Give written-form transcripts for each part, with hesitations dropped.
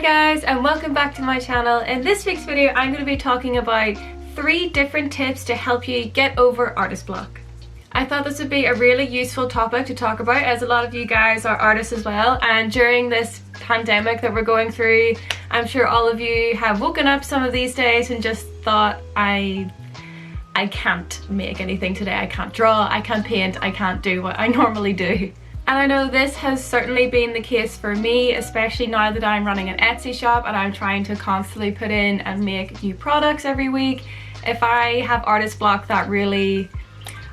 guys, and welcome back to my channel. In this week's video I'm going to be talking about 3 different tips to help you get over artist block. I thought this would be a really useful topic to talk about, as a lot of you guys are artists as well, and during this pandemic that we're going through, I'm sure all of you have woken up some of these days and just thought, I can't make anything today, I can't draw, I can't paint, I can't do what I normally do. And I know this has certainly been the case for me, especially now that I'm running an Etsy shop and I'm trying to constantly put in and make new products every week. If I have artist block, that really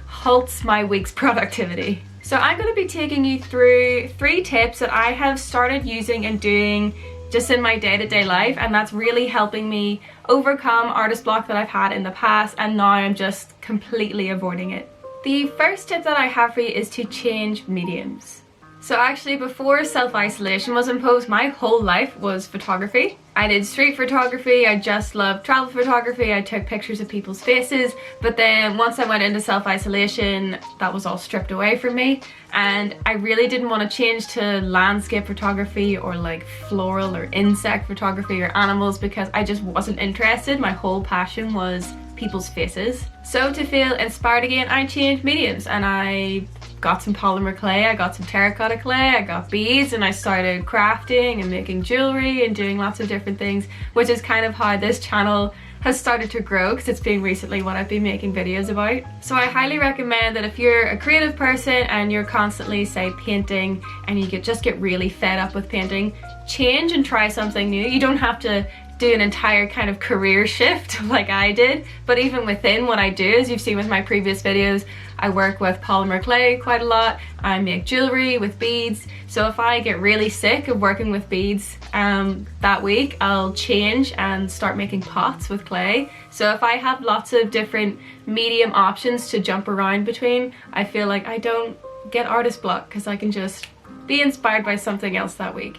halts my week's productivity. So I'm going to be taking you through 3 tips that I have started using and doing just in my day-to-day life, and that's really helping me overcome artist block that I've had in the past, and now I'm just completely avoiding it. The first tip that I have for you is to change mediums. So actually, before self-isolation was imposed, my whole life was photography. I did street photography, I just loved travel photography, I took pictures of people's faces, but then once I went into self-isolation, that was all stripped away from me, and I really didn't want to change to landscape photography or like floral or insect photography or animals, because I just wasn't interested. My whole passion was people's faces. So to feel inspired again, I changed mediums and I got some polymer clay, I got some terracotta clay, I got beads, and I started crafting and making jewelry and doing lots of different things, which is kind of how this channel has started to grow, because it's been recently what I've been making videos about. So I highly recommend that if you're a creative person and you're constantly, say, painting and you just get really fed up with painting, change and try something new. You don't have to do an entire kind of career shift like I did, but even within what I do, as you've seen with my previous videos, I work with polymer clay quite a lot, I make jewelry with beads, so if I get really sick of working with beads that week, I'll change and start making pots with clay. So if I have lots of different medium options to jump around between, I feel like I don't get artist block because I can just be inspired by something else that week.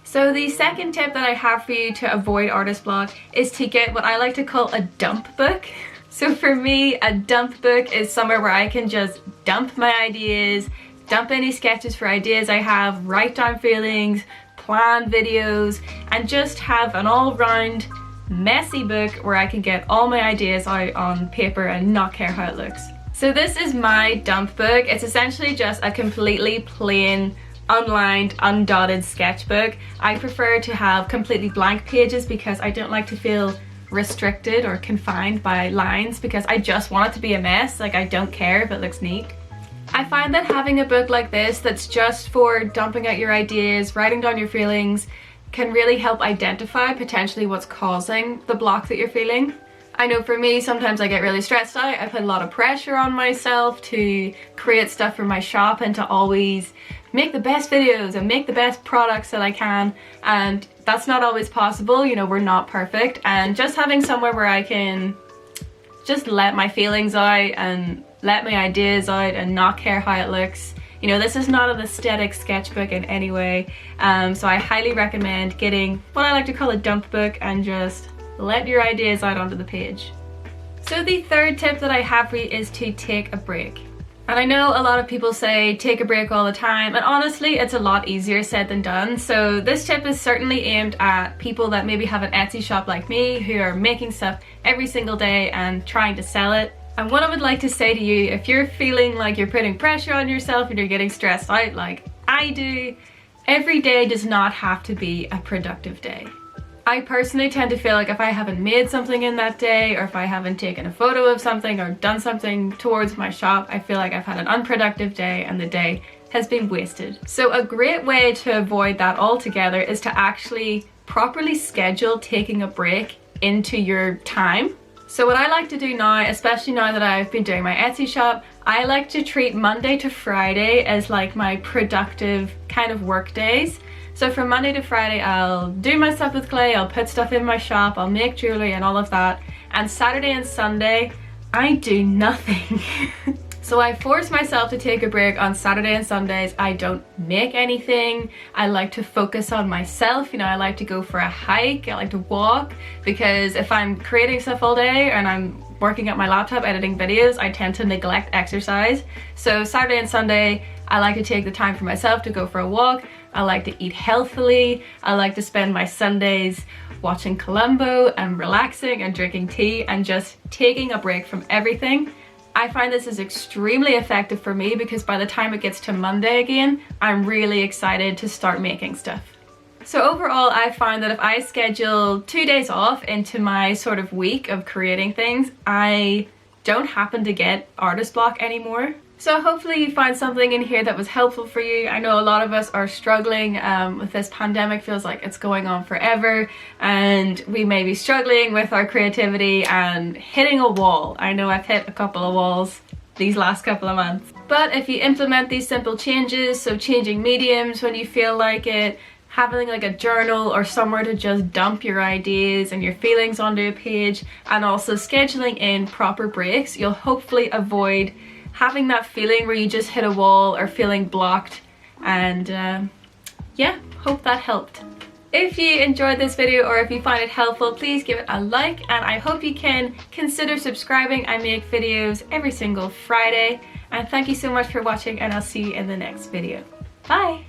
So the second tip that I have for you to avoid artist block is to get what I like to call a dump book. So for me, a dump book is somewhere where I can just dump my ideas, dump any sketches for ideas I have, write down feelings, plan videos, and just have an all-round messy book where I can get all my ideas out on paper and not care how it looks. So this is my dump book. It's essentially just a completely plain, unlined, undotted sketchbook. I prefer to have completely blank pages because I don't like to feel restricted or confined by lines, because I just want it to be a mess. Like, I don't care if it looks neat. I find that having a book like this that's just for dumping out your ideas, writing down your feelings, can really help identify potentially what's causing the block that you're feeling. I know for me, sometimes I get really stressed out. I put a lot of pressure on myself to create stuff for my shop and to always make the best videos and make the best products that I can, and that's not always possible. You know, we're not perfect, and just having somewhere where I can just let my feelings out and let my ideas out and not care how it looks. You know, this is not an aesthetic sketchbook in any way, so I highly recommend getting what I like to call a dump book and just let your ideas out onto the page. So the third tip that I have for you is to take a break. And I know a lot of people say take a break all the time, and honestly it's a lot easier said than done. So this tip is certainly aimed at people that maybe have an Etsy shop like me, who are making stuff every single day and trying to sell it. And what I would like to say to you, if you're feeling like you're putting pressure on yourself and you're getting stressed out like I do, every day does not have to be a productive day. I personally tend to feel like if I haven't made something in that day, or if I haven't taken a photo of something or done something towards my shop, I feel like I've had an unproductive day and the day has been wasted. So a great way to avoid that altogether is to actually properly schedule taking a break into your time. So what I like to do now, especially now that I've been doing my Etsy shop, I like to treat Monday to Friday as like my productive kind of work days. So from Monday to Friday, I'll do my stuff with clay, I'll put stuff in my shop, I'll make jewelry and all of that. And Saturday and Sunday, I do nothing. So I force myself to take a break on Saturday and Sundays. I don't make anything. I like to focus on myself. You know, I like to go for a hike, I like to walk, because if I'm creating stuff all day and I'm working at my laptop editing videos, I tend to neglect exercise. So Saturday and Sunday, I like to take the time for myself to go for a walk. I like to eat healthily. I like to spend my Sundays watching Columbo and relaxing and drinking tea and just taking a break from everything. I find this is extremely effective for me because by the time it gets to Monday again, I'm really excited to start making stuff. So overall, I find that if I schedule 2 days off into my sort of week of creating things, I don't happen to get artist block anymore. So hopefully you find something in here that was helpful for you. I know a lot of us are struggling with this pandemic. Feels like it's going on forever and we may be struggling with our creativity and hitting a wall. I know I've hit a couple of walls these last couple of months. But if you implement these simple changes, so changing mediums when you feel like it, having like a journal or somewhere to just dump your ideas and your feelings onto a page, and also scheduling in proper breaks, you'll hopefully avoid having that feeling where you just hit a wall or feeling blocked. And yeah, hope that helped. If you enjoyed this video or if you find it helpful, please give it a like, and I hope you can consider subscribing. I make videos every single Friday. And thank you so much for watching, and I'll see you in the next video. Bye!